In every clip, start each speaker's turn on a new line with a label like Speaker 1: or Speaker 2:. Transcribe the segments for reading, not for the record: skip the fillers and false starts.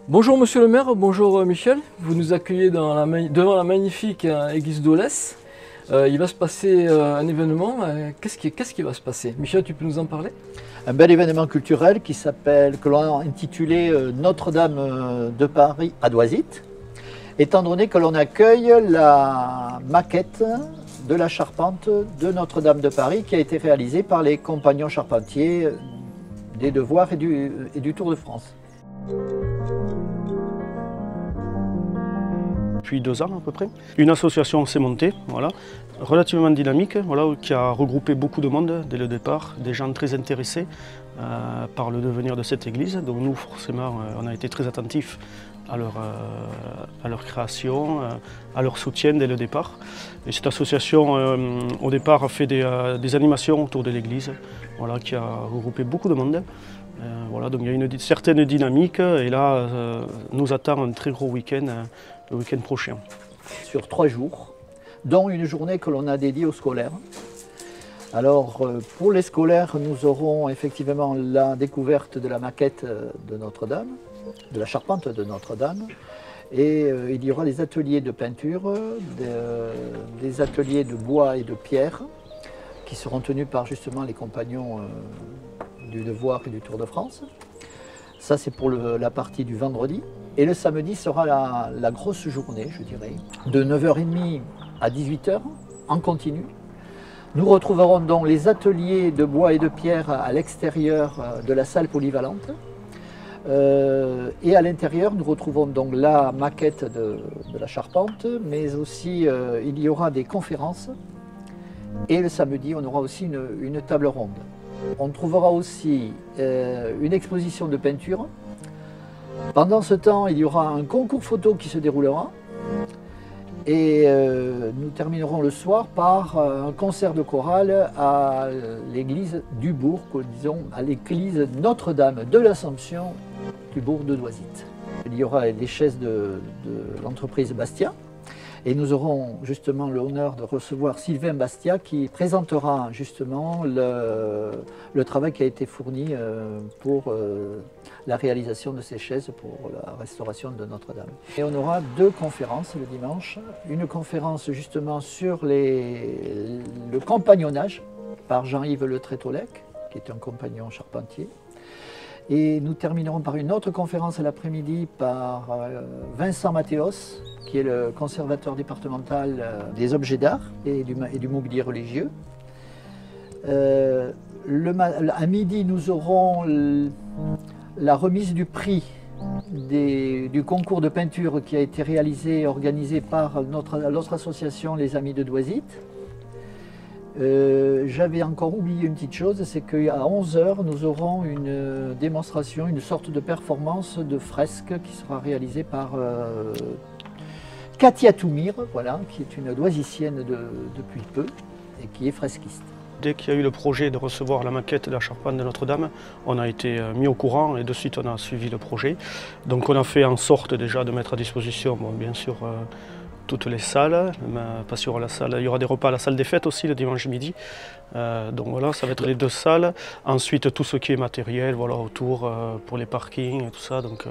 Speaker 1: Bonjour Monsieur le maire, bonjour Michel. Vous nous accueillez devant la magnifique église d'Aulès. Il va se passer un événement. Qu'est-ce qui va se passer? Michel, tu peux nous en parler?
Speaker 2: Un bel événement culturel que l'on a intitulé Notre-Dame de Paris à Doisite, étant donné que l'on accueille la maquette de la charpente de Notre-Dame de Paris qui a été réalisée par les compagnons charpentiers des Devoirs et du Tour de France.
Speaker 3: Depuis 2 ans à peu près. Une association s'est montée, voilà, relativement dynamique, voilà, qui a regroupé beaucoup de monde dès le départ, des gens très intéressés par le devenir de cette église. Donc nous, forcément, on a été très attentifs à leur création, à leur soutien dès le départ. Et cette association, au départ, a fait des animations autour de l'église, voilà, qui a regroupé beaucoup de monde. Voilà, donc il y a une certaine dynamique et là, nous attend un très gros week-end, le week-end prochain.
Speaker 2: Sur 3 jours, dont une journée que l'on a dédiée aux scolaires. Alors pour les scolaires, nous aurons effectivement la découverte de la maquette de Notre-Dame, de la charpente de Notre-Dame, et il y aura des ateliers de peinture, des ateliers de bois et de pierre qui seront tenus par justement les compagnons du Devoir et du Tour de France. Ça c'est pour la partie du vendredi. Et le samedi sera la grosse journée, je dirais, de 9h30 à 18h en continu. Nous retrouverons donc les ateliers de bois et de pierre à l'extérieur de la salle polyvalente. Et à l'intérieur, nous retrouvons donc la maquette de la charpente, mais aussi il y aura des conférences. Et le samedi, on aura aussi une table ronde. On trouvera aussi une exposition de peinture. Pendant ce temps, il y aura un concours photo qui se déroulera. Et nous terminerons le soir par un concert de chorale à l'église du bourg, disons à l'église Notre-Dame de l'Assomption du bourg de Doisite. Il y aura les chaises de l'entreprise Bastia. Et nous aurons justement l'honneur de recevoir Sylvain Bastia qui présentera justement le travail qui a été fourni pour la réalisation de ces chaises pour la restauration de Notre-Dame. Et on aura 2 conférences le dimanche. Une conférence justement sur le compagnonnage par Jean-Yves Le Trétolec, qui est un compagnon charpentier. Et nous terminerons par une autre conférence l'après-midi par Vincent Mathéos, qui est le conservateur départemental des objets d'art et du mobilier religieux. À midi, nous aurons la remise du prix du concours de peinture qui a été réalisé et organisé par notre association Les Amis de Doisite. J'avais encore oublié une petite chose, c'est qu'à 11h, nous aurons une démonstration, une sorte de performance de fresque qui sera réalisée par Katia Toumir, voilà, qui est une doisicienne depuis peu et qui est fresquiste.
Speaker 3: Dès qu'il y a eu le projet de recevoir la maquette de la charpente de Notre-Dame, on a été mis au courant et de suite on a suivi le projet. Donc on a fait en sorte déjà de mettre à disposition, bon, bien sûr, toutes les salles, pas sur la salle. Il y aura des repas à la salle des fêtes aussi le dimanche midi. Donc voilà, ça va être les 2 salles. Ensuite tout ce qui est matériel, voilà, autour pour les parkings et tout ça. Donc,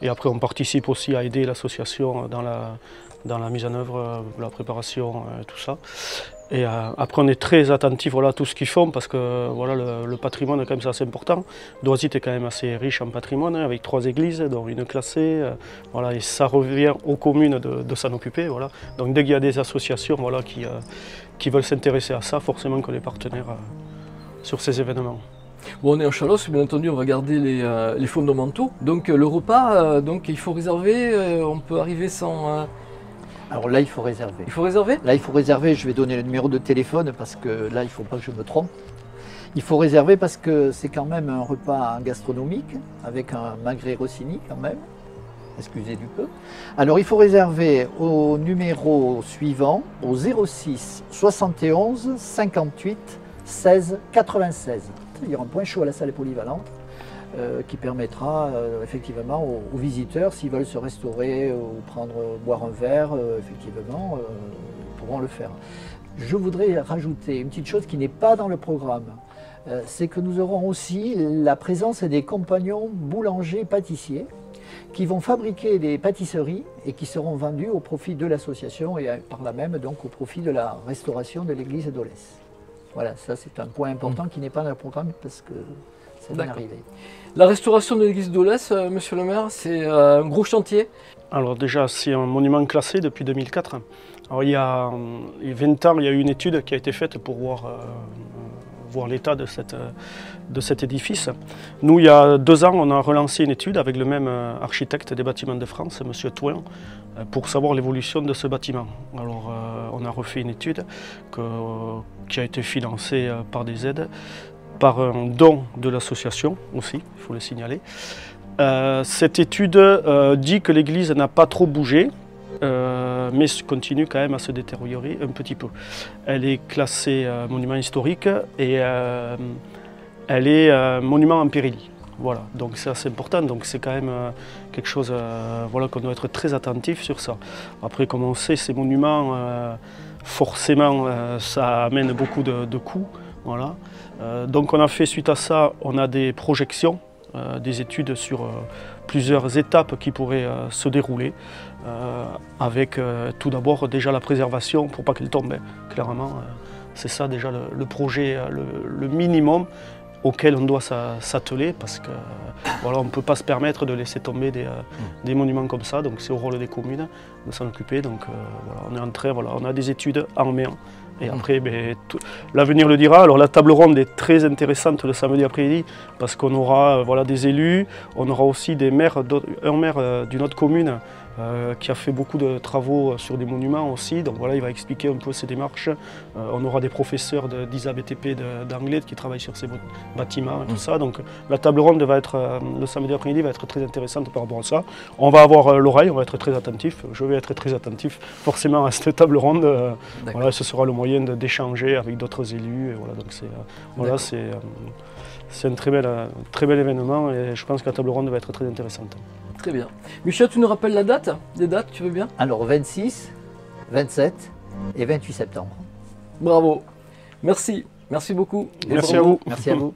Speaker 3: et après on participe aussi à aider l'association dans la mise en œuvre, la préparation, tout ça. Et après on est très attentif, voilà, à tout ce qu'ils font parce que voilà, le patrimoine quand même c'est assez important. Doisite est quand même assez riche en patrimoine, hein, avec 3 églises, dont une classée. Voilà, et ça revient aux communes de s'en occuper. Voilà. Donc dès qu'il y a des associations, voilà, qui veulent s'intéresser à ça, forcément qu'on est partenaires sur ces événements.
Speaker 1: Bon, on est en Chalosse, bien entendu, on va garder les fondamentaux. Donc le repas, donc, il faut réserver, on peut arriver sans...
Speaker 2: Alors là, il faut réserver.
Speaker 1: Il faut réserver?
Speaker 2: Là, il faut réserver. Je vais donner le numéro de téléphone parce que là, il ne faut pas que je me trompe. Il faut réserver parce que c'est quand même un repas gastronomique avec un magret Rossini quand même. Excusez du peu. Alors, il faut réserver au numéro suivant, au 06 71 58 16 96. Il y aura un point chaud à la salle polyvalente. Qui permettra effectivement aux visiteurs, s'ils veulent se restaurer ou boire un verre, effectivement, pourront le faire. Je voudrais rajouter une petite chose qui n'est pas dans le programme. c'est que nous aurons aussi la présence des compagnons boulangers-pâtissiers qui vont fabriquer des pâtisseries et qui seront vendues au profit de l'association et par là même donc au profit de la restauration de l'église d'Aulès. Voilà, ça c'est un point important qui n'est pas dans le programme parce que ça vient d'arriver.
Speaker 1: La restauration de l'église d'Aulès, monsieur le maire, c'est un gros chantier. Alors déjà, c'est un monument classé depuis 2004. Alors il y a 20 ans, il y a eu une étude qui a été faite pour voir l'état de cet édifice. Nous, il y a 2 ans, on a relancé une étude avec le même architecte des bâtiments de France, M. Touin, pour savoir l'évolution de ce bâtiment. Alors, on a refait une étude qui a été financée par des aides, par un don de l'association aussi, il faut le signaler. Cette étude dit que l'église n'a pas trop bougé, mais continue quand même à se détériorer un petit peu. Elle est classée monument historique et elle est monument en péril. Voilà, donc c'est assez important, donc c'est quand même quelque chose voilà, qu'on doit être très attentif sur ça. Après, comme on sait, ces monuments, forcément, ça amène beaucoup de coûts. Voilà. Donc on a fait, suite à ça, on a des projections, des études sur plusieurs étapes qui pourraient se dérouler, avec tout d'abord déjà la préservation pour pas qu'elle tombe, clairement. C'est ça déjà le projet, le minimum auquel on doit s'atteler, parce que voilà, on ne peut pas se permettre de laisser tomber des monuments comme ça, donc c'est au rôle des communes de s'en occuper. Donc voilà, on est en train, voilà, on a des études en main. Et après, l'avenir le dira. Alors la table ronde est très intéressante le samedi après-midi parce qu'on aura voilà, des élus, on aura aussi des maires, un maire d'une autre commune qui a fait beaucoup de travaux sur des monuments aussi. Donc voilà, il va expliquer un peu ses démarches. On aura des professeurs d'ISA BTP d'anglais qui travaillent sur ces bâtiments et tout ça. Donc la table ronde va être, le samedi après-midi va être très intéressante par rapport à ça. On va avoir l'oreille, on va être très attentif. Je vais être très attentif forcément à cette table ronde. Voilà, ce sera le moyen d'échanger avec d'autres élus. Et voilà, donc c'est un très bel événement et je pense que la table ronde va être très intéressante. Très bien. Michel, tu nous rappelles la date? Les dates, tu veux bien?
Speaker 2: Alors 26, 27 et 28 septembre.
Speaker 1: Bravo. Merci. Merci beaucoup.
Speaker 3: Merci à vous.
Speaker 2: Merci à vous.